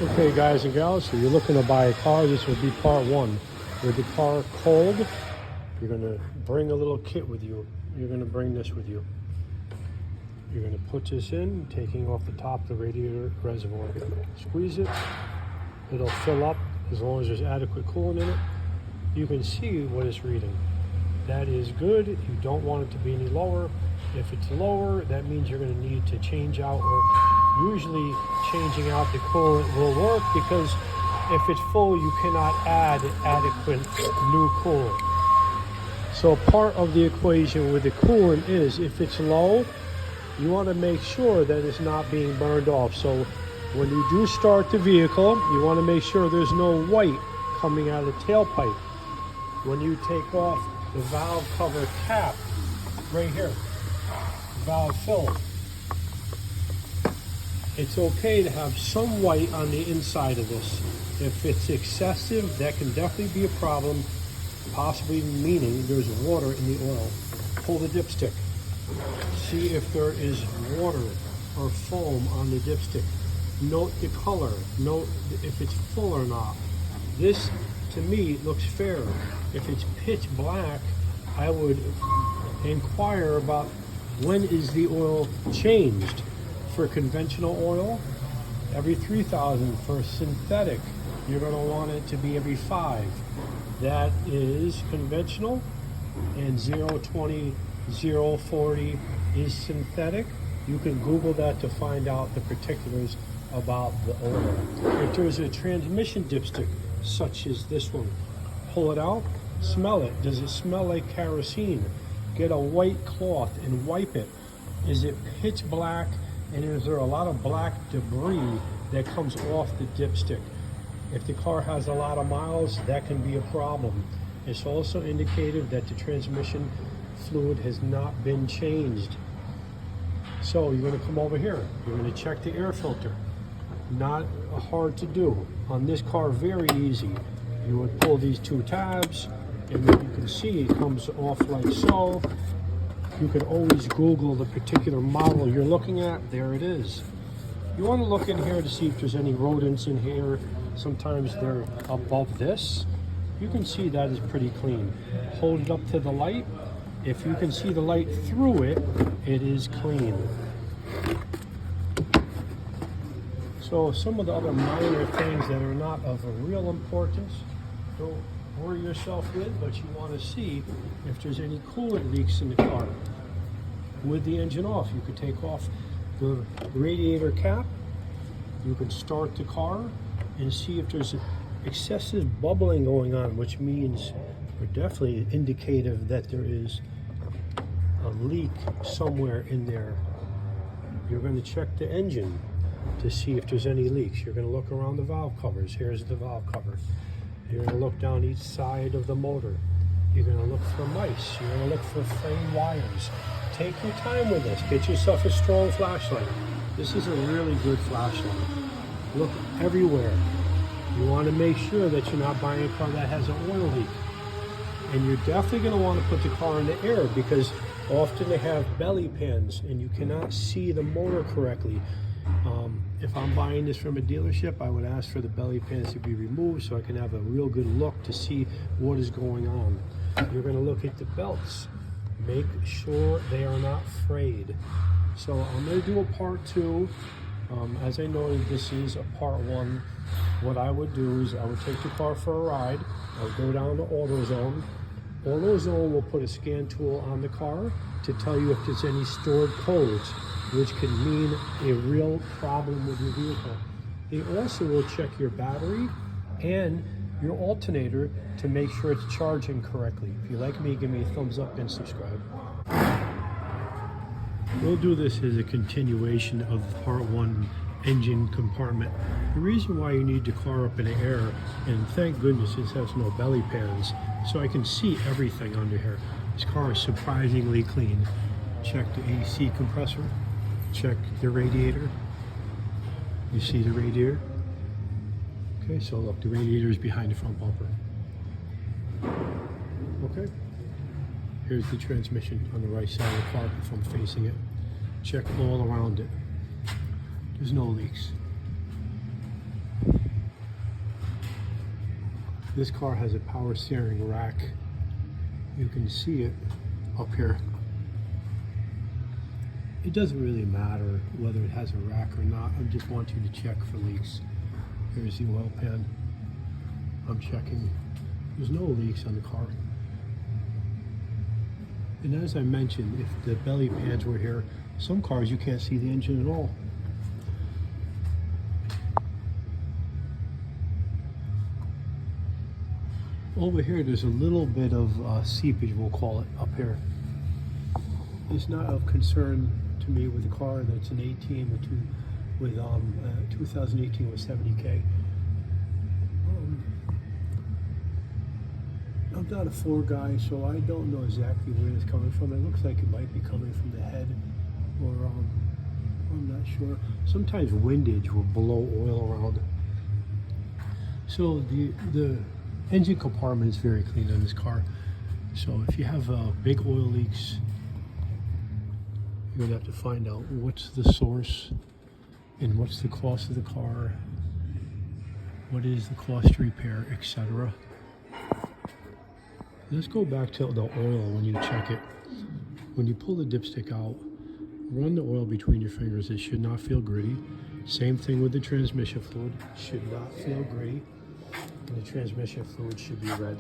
Okay, guys and gals, so you're looking to buy a car. This will be part one. With the car cold, you're going to bring a little kit with you. You're going to bring this with you. You're going to put this in, taking off the top of the radiator reservoir. Squeeze it. It'll fill up as long as there's adequate coolant in it. You can see what it's reading. That is good. You don't want it to be any lower. If it's lower, that means you're going to need to change out, or usually changing out the coolant will work, because if it's full, you cannot add adequate new coolant. So part of the equation with the coolant is, if it's low, you want to make sure that it's not being burned off. So when you do start the vehicle, you want to make sure there's no white coming out of the tailpipe. When you take off the valve cover cap, right here, valve fill, it's okay to have some white on the inside of this. If it's excessive, that can definitely be a problem, possibly meaning there's water in the oil. Pull the dipstick. See if there is water or foam on the dipstick. Note the color. Note if it's full or not. This, to me, looks fair. If it's pitch black, I would inquire about when is the oil changed. For conventional oil, every 3,000. For synthetic, you're going to want it to be every 5. That is conventional, and 020, 040 is synthetic. You can Google that to find out the particulars about the oil. If there's a transmission dipstick, such as this one, pull it out, smell it. Does it smell like kerosene? Get a white cloth and wipe it. Is it pitch black? And is there a lot of black debris that comes off the dipstick? If the car has a lot of miles, that can be a problem. It's also indicative that the transmission fluid has not been changed. So you're going to come over here. You're going to check the air filter. Not hard to do. On this car, very easy. You would pull these 2 tabs, and you can see it comes off like so. You can always Google the particular model you're looking at. There it is. You want to look in here to see if there's any rodents in here. Sometimes they're above this. You can see that is pretty clean. Hold it up to the light. If you can see the light through it, it is clean. So some of the other minor things that are not of a real importance, don't worry yourself with, but you want to see if there's any coolant leaks in the car. With the engine off, you could take off the radiator cap. You can start the car and see if there's excessive bubbling going on, which means, or definitely indicative, that there is a leak somewhere in there. You're going to check the engine to see if there's any leaks. You're going to look around the valve covers. Here's the valve cover. You're going to look down each side of the motor. You're going to look for mice. You're going to look for frayed wires. Take your time with this. Get yourself a strong flashlight. This is a really good flashlight. Look everywhere. You want to make sure that you're not buying a car that has an oil leak. And you're definitely going to want to put the car in the air, because often they have belly pans and you cannot see the motor correctly. If I'm buying this from a dealership, I would ask for the belly pans to be removed so I can have a real good look to see what is going on. You're going to look at the belts. Make sure they are not frayed. So I'm going to do a part 2. As I noted, this is a part 1. What I would do is I would take the car for a ride. I would go down to AutoZone. AutoZone will put a scan tool on the car to tell you if there's any stored codes, which could mean a real problem with your vehicle. They also will check your battery and your alternator to make sure it's charging correctly. If you like me, give me a thumbs up and subscribe. We'll do this as a continuation of part 1 engine compartment. The reason why you need the car up in the air, and thank goodness this has no belly pans, so I can see everything under here. This car is surprisingly clean. Check the AC compressor. Check the radiator. You see the radiator? Okay, so look, the radiator is behind the front bumper. Okay, here's the transmission on the right side of the car if I'm facing it. Check all around it. There's no leaks. This car has a power steering rack. You can see it up here. It doesn't really matter whether it has a rack or not. I just want you to check for leaks. Here's the oil pan. I'm checking. There's no leaks on the car. And as I mentioned, if the belly pads were here, some cars you can't see the engine at all. Over here, there's a little bit of seepage, we'll call it, up here. It's not of concern to me with a car that's an 2018 with 70K. I'm not a Ford guy, so I don't know exactly where it's coming from. It looks like it might be coming from the head, or I'm not sure. Sometimes windage will blow oil around. So the engine compartment is very clean on this car. So if you have big oil leaks, you're gonna have to find out what's the source and what's the cost of the car, what is the cost to repair, etc. Let's go back to the oil when you check it. When you pull the dipstick out, run the oil between your fingers. It should not feel gritty. Same thing with the transmission fluid. Should not feel gritty. And the transmission fluid should be red.